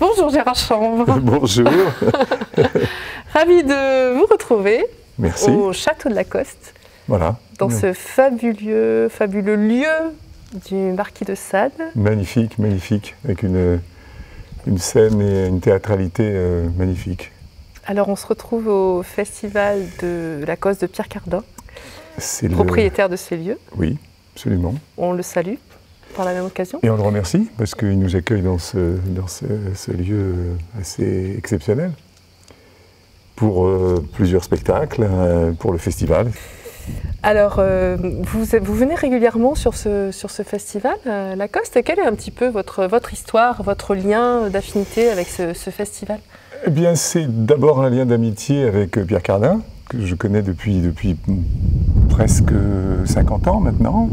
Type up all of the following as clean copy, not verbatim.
Bonjour Gérard Chambre. Bonjour. Ravi de vous retrouver. Merci. Au château de la Coste. Voilà. Dans ce fabuleux lieu du marquis de Sade. Magnifique, magnifique, avec une scène et une théâtralité magnifique. Alors on se retrouve au festival de la Coste de Pierre Cardin, propriétaire de ces lieux. Oui, absolument. On le salue par la même occasion. Et on le remercie parce qu'il nous accueille dans ce lieu assez exceptionnel pour plusieurs spectacles, pour le festival. Alors, vous venez régulièrement sur ce festival, Lacoste. Quelle est un petit peu votre histoire, votre lien d'affinité avec ce festival? Eh bien, c'est d'abord un lien d'amitié avec Pierre Cardin, que je connais depuis presque 50 ans maintenant,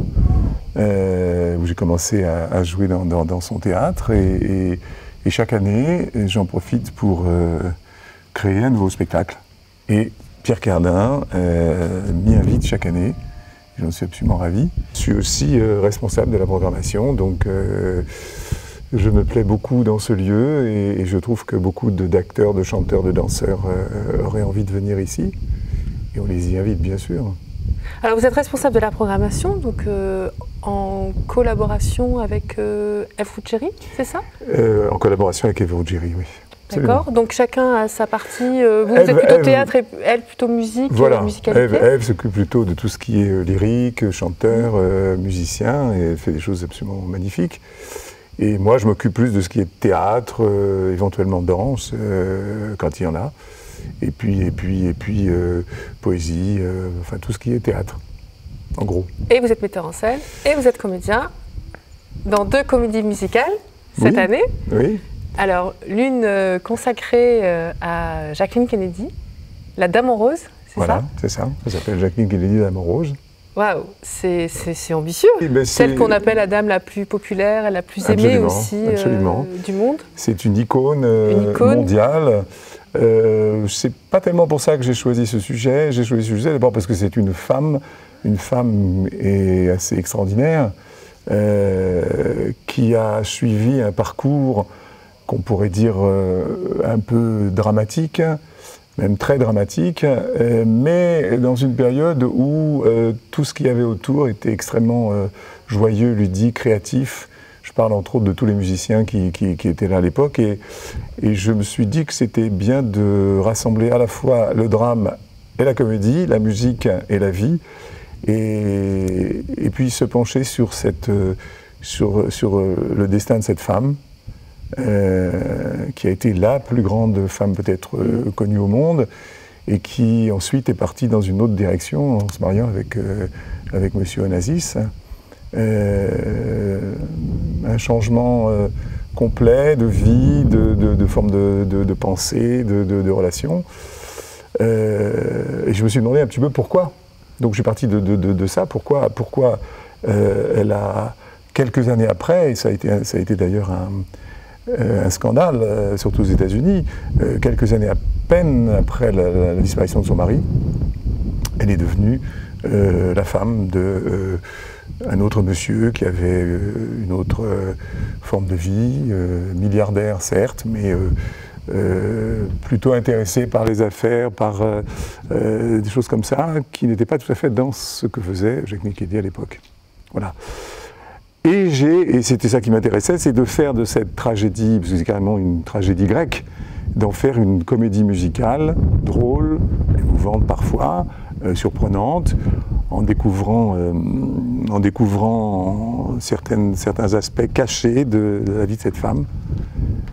où j'ai commencé à jouer dans son théâtre. Et chaque année, j'en profite pour créer un nouveau spectacle. Et Pierre Cardin m'y invite chaque année. J'en suis absolument ravi. Je suis aussi responsable de la programmation, donc je me plais beaucoup dans ce lieu et je trouve que beaucoup d'acteurs, de chanteurs, de danseurs auraient envie de venir ici. Et on les y invite, bien sûr. Alors vous êtes responsable de la programmation, donc en collaboration avec Eve Ruggieri, c'est ça? En collaboration avec Eve Ruggieri, oui. D'accord, donc chacun a sa partie, vous êtes plutôt théâtre et elle plutôt musique, voilà. musicalité. Eve s'occupe plutôt de tout ce qui est lyrique, chanteur, musicien, et elle fait des choses absolument magnifiques. Et moi, je m'occupe plus de ce qui est théâtre, éventuellement danse, quand il y en a, et puis poésie, enfin tout ce qui est théâtre, en gros. Et vous êtes metteur en scène, et vous êtes comédien, dans 2 comédies musicales cette année. Oui. Alors, l'une consacrée à Jacqueline Kennedy, La Dame en rose, c'est ça? Voilà, c'est ça. Ça s'appelle Jacqueline Kennedy, La Dame en rose. Waouh, c'est ambitieux. Celle qu'on appelle la dame la plus populaire et la plus aimée aussi du monde. C'est une icône mondiale. C'est pas tellement pour ça que j'ai choisi ce sujet. J'ai choisi ce sujet d'abord parce que c'est une femme assez extraordinaire, qui a suivi un parcours qu'on pourrait dire un peu dramatique, même très dramatique, mais dans une période où tout ce qu'il y avait autour était extrêmement joyeux, ludique, créatif. Je parle entre autres de tous les musiciens qui étaient là à l'époque, et je me suis dit que c'était bien de rassembler à la fois le drame et la comédie, la musique et la vie, et puis se pencher sur le destin de cette femme, qui a été la plus grande femme peut-être connue au monde, et qui ensuite est partie dans une autre direction en se mariant avec Monsieur Onassis. Un changement complet de vie, de forme de pensée, de relation. Et je me suis demandé un petit peu pourquoi. Donc je suis parti de ça, pourquoi elle a, quelques années après, et ça a été d'ailleurs un scandale, surtout aux États-Unis, quelques années à peine après la disparition de son mari, elle est devenue la femme d'un autre monsieur qui avait une autre forme de vie, milliardaire certes, mais plutôt intéressé par les affaires, par des choses comme ça, qui n'étaient pas tout à fait dans ce que faisait Jacqueline Kennedy à l'époque. Voilà. Et c'était ça qui m'intéressait, c'est de faire de cette tragédie, parce que c'est carrément une tragédie grecque, d'en faire une comédie musicale, drôle, émouvante parfois, surprenante, en découvrant certains aspects cachés de la vie de cette femme,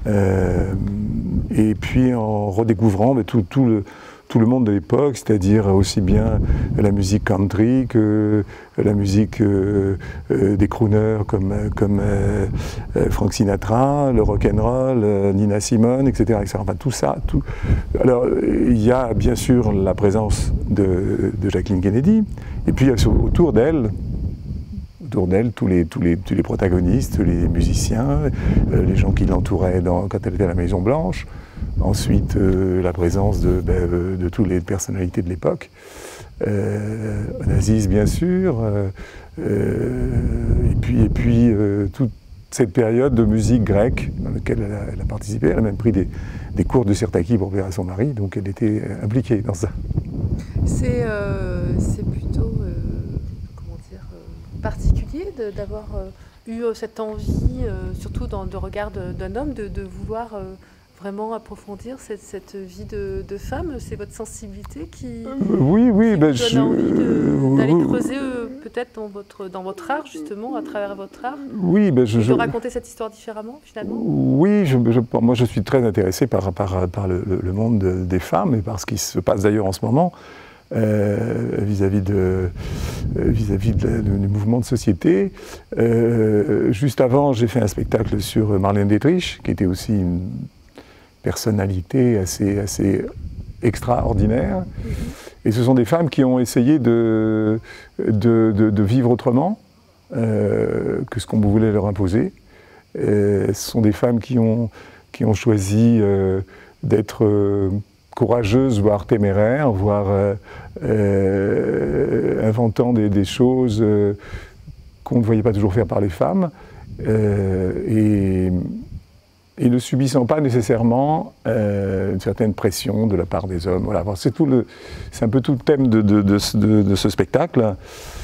et puis en redécouvrant tout le monde de l'époque, c'est-à-dire aussi bien la musique country que la musique des crooners comme Frank Sinatra, le rock'n'roll, Nina Simone, etc., etc. Enfin, tout ça. Alors, il y a bien sûr la présence de Jacqueline Kennedy, et puis il y a autour d'elle tous les protagonistes, les musiciens, les gens qui l'entouraient quand elle était à la Maison Blanche. Ensuite, la présence de toutes les personnalités de l'époque. Onassis, bien sûr. Et puis cette période de musique grecque dans laquelle elle a participé. Elle a même pris des cours de sirtaki pour plaire à son mari, donc elle était impliquée dans ça. C'est plutôt comment dire, particulier d'avoir eu cette envie, surtout dans le regard d'un homme, de vouloir vraiment approfondir cette vie de femme. C'est votre sensibilité qui oui, vous ben, donne envie d'aller creuser peut-être dans votre art, justement, à travers votre art, oui, ben, de raconter cette histoire différemment, finalement. Oui, moi je suis très intéressé par le monde des femmes et par ce qui se passe d'ailleurs en ce moment vis-à-vis du mouvement de société. Juste avant, j'ai fait un spectacle sur Marlène Dietrich, qui était aussi une personnalité assez extraordinaire. Et ce sont des femmes qui ont essayé de vivre autrement que ce qu'on voulait leur imposer. Ce sont des femmes qui ont choisi d'être courageuses, voire téméraires, voire inventant des choses qu'on ne voyait pas toujours faire par les femmes. Et ne subissant pas nécessairement une certaine pression de la part des hommes. Voilà, c'est un peu tout le thème de ce spectacle.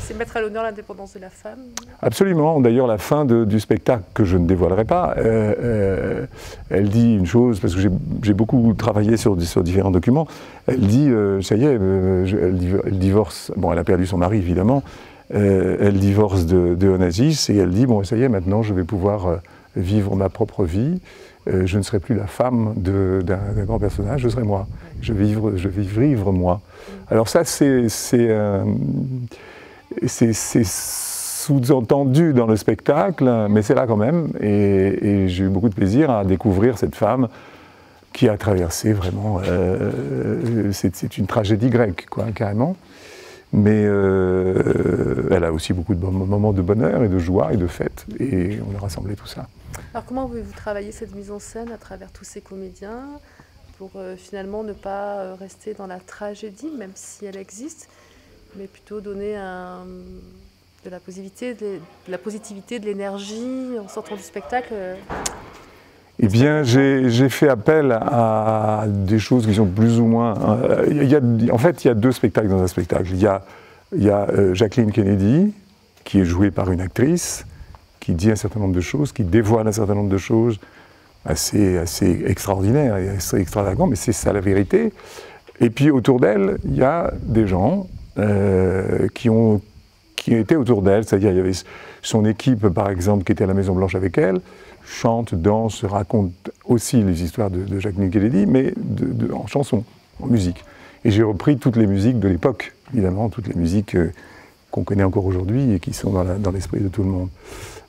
C'est mettre à l'honneur l'indépendance de la femme. Absolument. D'ailleurs, la fin du spectacle, que je ne dévoilerai pas, elle dit une chose, parce que j'ai beaucoup travaillé sur différents documents. Elle dit, ça y est, elle divorce. Bon, elle a perdu son mari, évidemment. Elle divorce de Onassis, et elle dit, bon, ça y est, maintenant, je vais pouvoir vivre ma propre vie. Je ne serai plus la femme d'un grand personnage, je serai moi. Je vais vivre moi. Alors ça, c'est sous-entendu dans le spectacle, mais c'est là quand même. Et j'ai eu beaucoup de plaisir à découvrir cette femme qui a traversé vraiment... c'est une tragédie grecque, quoi, carrément. Mais elle a aussi beaucoup de moments de bonheur et de joie et de fête. Et on a rassemblé tout ça. Alors comment avez-vous travaillé cette mise en scène à travers tous ces comédiens pour finalement ne pas rester dans la tragédie, même si elle existe, mais plutôt donner de la positivité, de l'énergie en sortant du spectacle? Eh bien, j'ai fait appel à des choses qui sont plus ou moins... en fait, il y a deux spectacles dans un spectacle. Il y a Jacqueline Kennedy, qui est jouée par une actrice, qui dit un certain nombre de choses, qui dévoile un certain nombre de choses assez extraordinaires et assez extravagants, mais c'est ça la vérité. Et puis autour d'elle, il y a des gens qui étaient autour d'elle, c'est-à-dire il y avait son équipe, par exemple, qui était à la Maison Blanche avec elle, chante, danse, raconte aussi les histoires de Jacqueline Kennedy, mais en chanson, en musique. Et j'ai repris toutes les musiques de l'époque, évidemment, toutes les musiques qu'on connaît encore aujourd'hui et qui sont dans l'esprit de tout le monde.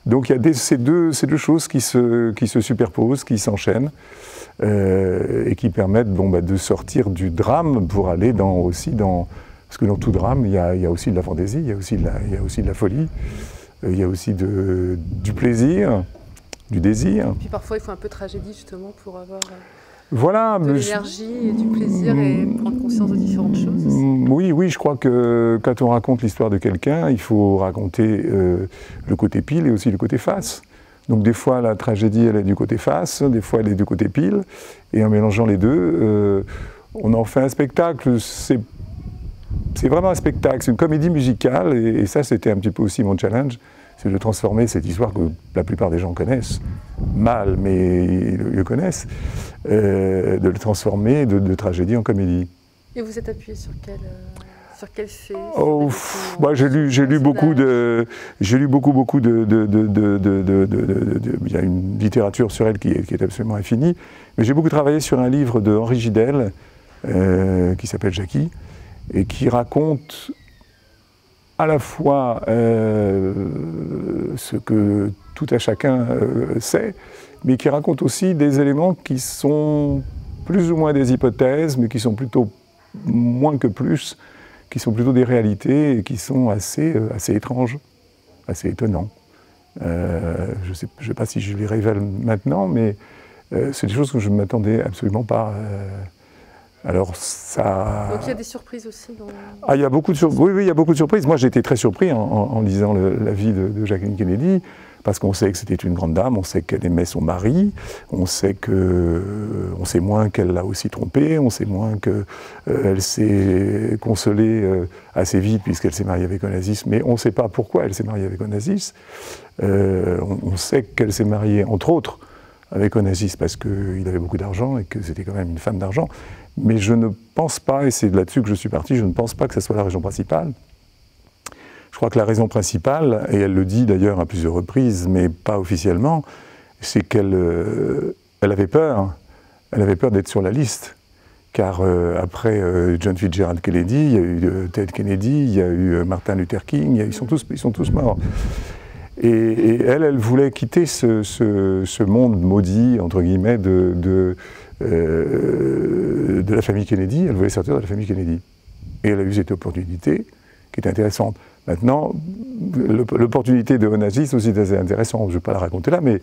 Donc il y a ces deux choses qui se superposent, qui s'enchaînent, et qui permettent de sortir du drame pour aller aussi dans... Parce que dans tout drame, il y a aussi de la fantaisie, il y a aussi de la folie, il y a aussi du plaisir, du désir. Et puis parfois il faut un peu de tragédie justement pour avoir de l'énergie et du plaisir et prendre conscience de différentes choses aussi. Oui, je crois que quand on raconte l'histoire de quelqu'un, il faut raconter le côté pile et aussi le côté face. Donc des fois la tragédie elle est du côté face, des fois elle est du côté pile, et en mélangeant les deux, on en fait un spectacle. C'est vraiment un spectacle, c'est une comédie musicale, et ça c'était un petit peu aussi mon challenge, c'est de transformer cette histoire que la plupart des gens connaissent, mal, mais ils le connaissent, de le transformer de tragédie en comédie. Et vous êtes appuyé sur quel fait? J'ai lu beaucoup de... Il y a une littérature sur elle qui est absolument infinie, mais j'ai beaucoup travaillé sur un livre de Henri Gidel, qui s'appelle Jackie, et qui raconte à la fois ce que tout à chacun sait, mais qui raconte aussi des éléments qui sont plus ou moins des hypothèses, mais qui sont plutôt moins que plus, qui sont plutôt des réalités et qui sont assez étranges, assez étonnants. Je ne sais pas si je les révèle maintenant, mais c'est des choses que je ne m'attendais absolument pas. Alors ça... Donc il y a des surprises aussi dans... Ah, il y a beaucoup de surprises. Oui, il y a beaucoup de surprises. Moi, j'ai été très surpris en lisant la vie de Jacqueline Kennedy, parce qu'on sait que c'était une grande dame, on sait qu'elle aimait son mari, on sait moins qu'elle l'a aussi trompé, on sait moins qu'elle s'est consolée assez vite puisqu'elle s'est mariée avec Onassis, mais on ne sait pas pourquoi elle s'est mariée avec Onassis. On sait qu'elle s'est mariée, entre autres, avec Onassis parce qu'il avait beaucoup d'argent et que c'était quand même une femme d'argent. Mais je ne pense pas, et c'est là-dessus que je suis parti, je ne pense pas que ce soit la raison principale. Je crois que la raison principale, et elle le dit d'ailleurs à plusieurs reprises, mais pas officiellement, c'est qu'elle avait peur. Elle avait peur d'être sur la liste. Car après John Fitzgerald Kennedy, il y a eu Ted Kennedy, il y a eu Martin Luther King, ils sont tous morts. Et elle voulait quitter ce monde maudit, entre guillemets, de la famille Kennedy. Elle voulait sortir de la famille Kennedy. Et elle a eu cette opportunité qui est intéressante. Maintenant, l'opportunité de Onassis aussi est assez intéressante. Je ne vais pas la raconter là, mais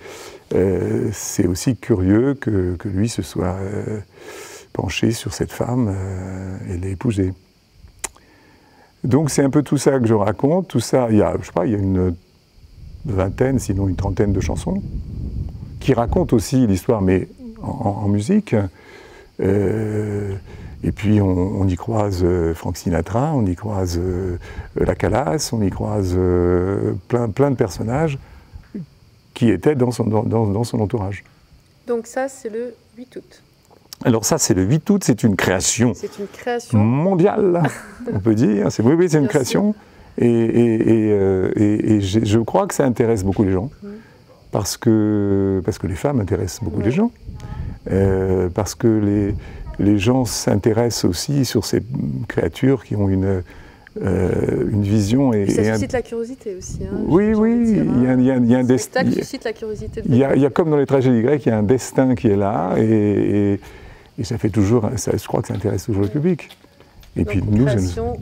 c'est aussi curieux que lui se soit penché sur cette femme et l'ait épousée. Donc c'est un peu tout ça que je raconte. Tout ça, il y a une vingtaine, sinon une trentaine de chansons qui racontent aussi l'histoire, mais en musique. Et puis on y croise Frank Sinatra, on y croise la Calas, on y croise plein de personnages qui étaient dans son entourage. Donc ça, c'est le 8 août. Alors ça, c'est le 8 août, c'est une création, mondiale, on peut dire. Oui, c'est une création. Et je crois que ça intéresse beaucoup les gens, parce que les femmes intéressent beaucoup les gens, parce que les gens s'intéressent aussi sur ces créatures qui ont une vision. Ça suscite la curiosité aussi. Hein, oui, il y a un destin. Ça suscite la curiosité. Il y a comme dans les tragédies grecques, il y a un destin qui est là, et ça fait toujours, je crois que ça intéresse toujours le public. Et donc, puis nous, création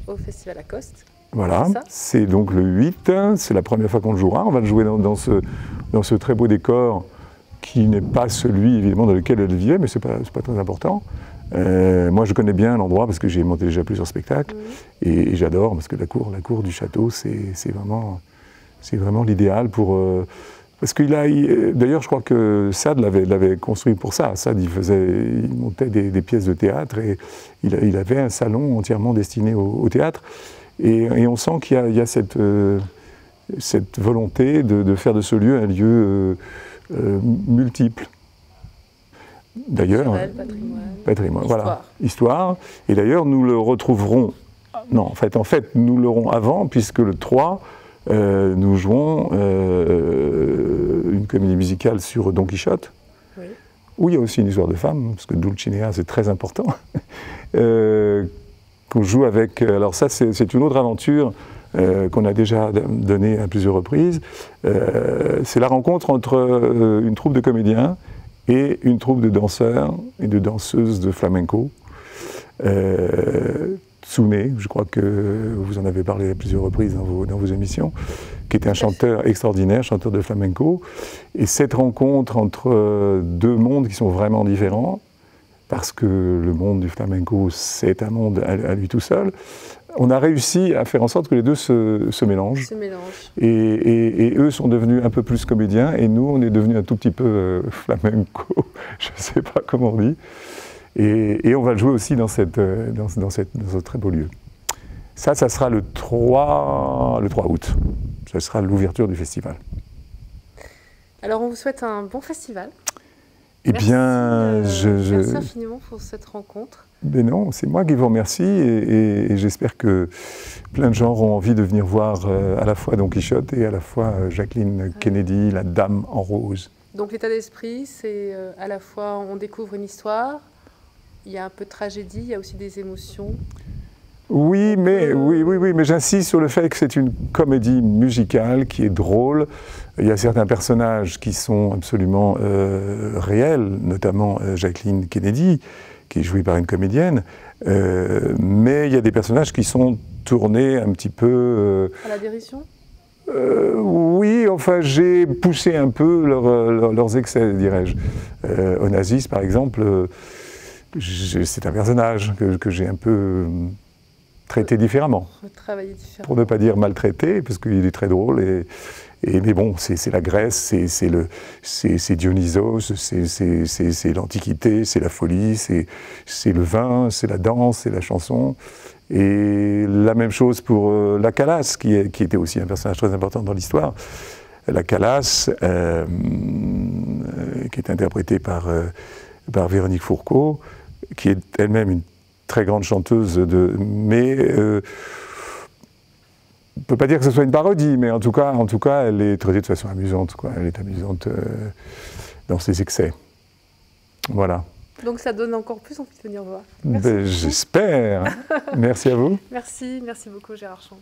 au Festival Lacoste. Voilà, c'est donc le 8, c'est la première fois qu'on le jouera. On va le jouer dans ce très beau décor qui n'est pas celui, évidemment, dans lequel elle vivait, mais ce n'est pas très important. Moi, je connais bien l'endroit parce que j'ai monté déjà plusieurs spectacles et j'adore parce que la cour du château, c'est vraiment l'idéal pour... parce qu'il d'ailleurs, je crois que Sade l'avait construit pour ça. Sade, il montait des pièces de théâtre et il avait un salon entièrement destiné au théâtre. Et on sent qu'il y a cette volonté de faire de ce lieu un lieu multiple. D'ailleurs, patrimoine, voilà, histoire. Et d'ailleurs, nous le retrouverons. Non, en fait, nous l'aurons avant, puisque le 3, nous jouons une comédie musicale sur Don Quichotte, où il y a aussi une histoire de femme, parce que Dulcinea, c'est très important. Qu'on joue avec. Alors ça, c'est une autre aventure qu'on a déjà donnée à plusieurs reprises. C'est la rencontre entre une troupe de comédiens et une troupe de danseurs et de danseuses de flamenco. Tsune, je crois que vous en avez parlé à plusieurs reprises dans vos émissions, qui était un chanteur extraordinaire, chanteur de flamenco. Et cette rencontre entre deux mondes qui sont vraiment différents, parce que le monde du flamenco, c'est un monde à lui tout seul, on a réussi à faire en sorte que les deux se mélangent. Et eux sont devenus un peu plus comédiens, et nous, on est devenus un tout petit peu flamenco, je ne sais pas comment on dit. Et on va le jouer aussi dans ce très beau lieu. Ça sera le 3 août. Ça sera l'ouverture du festival. Alors, on vous souhaite un bon festival. Eh bien, merci infiniment pour cette rencontre. Mais non, c'est moi qui vous remercie et j'espère que plein de gens auront envie de venir voir à la fois Don Quichotte et à la fois Jacqueline Kennedy, la Dame en rose. Donc l'état d'esprit, c'est à la fois on découvre une histoire, il y a un peu de tragédie, il y a aussi des émotions. Oui, mais j'insiste sur le fait que c'est une comédie musicale qui est drôle. Il y a certains personnages qui sont absolument réels, notamment Jacqueline Kennedy, qui est jouée par une comédienne. Mais il y a des personnages qui sont tournés un petit peu... à la dérision ? Oui, enfin, j'ai poussé un peu leurs excès, dirais-je. Onassis, par exemple, c'est un personnage que j'ai un peu traité différemment. Travailler différemment. Pour ne pas dire maltraité, parce qu'il est très drôle. Mais bon, c'est la Grèce, c'est Dionysos, c'est l'Antiquité, c'est la folie, c'est le vin, c'est la danse, c'est la chanson. Et la même chose pour la Calas, qui était aussi un personnage très important dans l'histoire. La Calas, qui est interprétée par Véronique Fourcault, qui est elle-même une très grande chanteuse, mais on ne peut pas dire que ce soit une parodie, mais en tout cas elle est traitée de façon amusante, quoi. Elle est amusante dans ses excès. Voilà. Donc ça donne encore plus envie de venir voir. Merci. J'espère. Merci à vous. Merci beaucoup Gérard Champ.